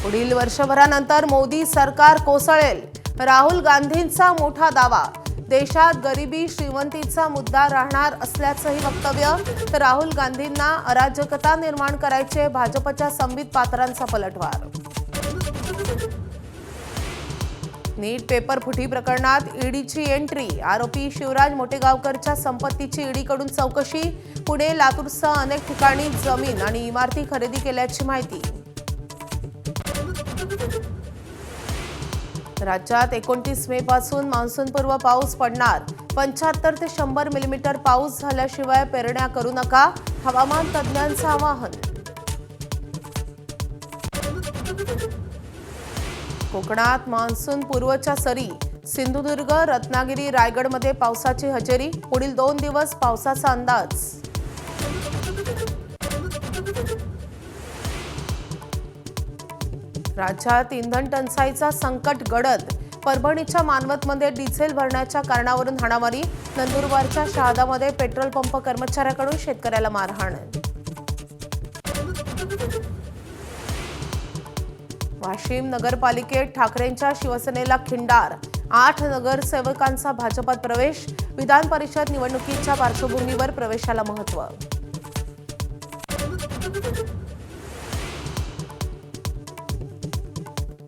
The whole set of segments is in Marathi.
पुढील वर्षभरानंतर मोदी सरकार कोसळेल, राहुल गांधींचा मोठा दावा। देशात गरिबी श्रीमंतीचा मुद्दा राहणार असल्याचंही वक्तव्य। तर राहुल गांधींना अराजकता निर्माण करायचे भाजपच्या संबित पात्रांचा पलटवार। नीट पेपर फुटी प्रकरणात ईडीची एंट्री, आरोपी शिवराज मोटेगावकरच्या संपत्तीची ईडीकडून चौकशी। पुणे, लातूरसह अनेक ठिकाणी जमीन आणि इमारती खरेदी केल्याची माहिती। राज्यात 29 मे पासून मान्सूनपूर्व पाऊस पडणार, 75 ते 100 मिलीमीटर पाऊस झाल्याशिवाय पेरण्या करू नका, हवामान तज्ज्ञांचं आवाहन। कोकणात मान्सून पूर्वच्या सरी, सिंधुदुर्ग, रत्नागिरी, रायगडमध्ये पावसाची हजेरी। पुढील 2 दिवस पावसाचा अंदाज। राज्यात इंधन टंचाईचा संकट गडद, परभणीच्या मानवतमध्ये डिझेल भरण्याच्या कारणावरून हाणामारी, नंदुरबारच्या शहादामध्ये पेट्रोल पंप कर्मचाऱ्याकडून शेतकऱ्याला मारहाण। वाशिम नगरपालिकेत ठाकरेंच्या शिवसेनेला खिंडार, 8 नगरसेवकांचा भाजपात प्रवेश। विधान परिषद निवडणुकीच्या पार्श्वभूमीवर प्रवेशाला महत्त्व।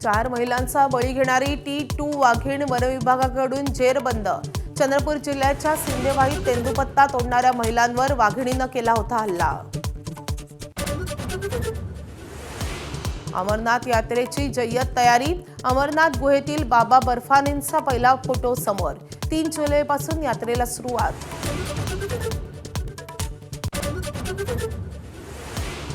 4 महिलांचा बळी घेणारी T2 वाघीण वनविभागाकडून जेरबंद। चंद्रपूर जिल्ह्याच्या सिंदेवाहीत तेंदूपत्ता तोडणाऱ्या महिलांवर वाघिणीनं केला होता हल्ला। अमरनाथ यात्रेची जय्यत तयारी, अमरनाथ गुहेतील बाबा बर्फानींचा पहिला फोटो समोर। 3 जुलैपासून यात्रेला सुरुवात।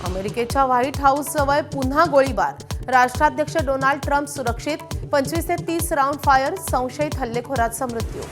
अमेरिकेच्या व्हाईट हाऊस जवळ पुन्हा गोळीबार, राष्ट्राध्यक्ष डोनाल्ड ट्रम्प सुरक्षित, 25 ते 30 राऊंड फायर, संशयित हल्लेखोराचा मृत्यू।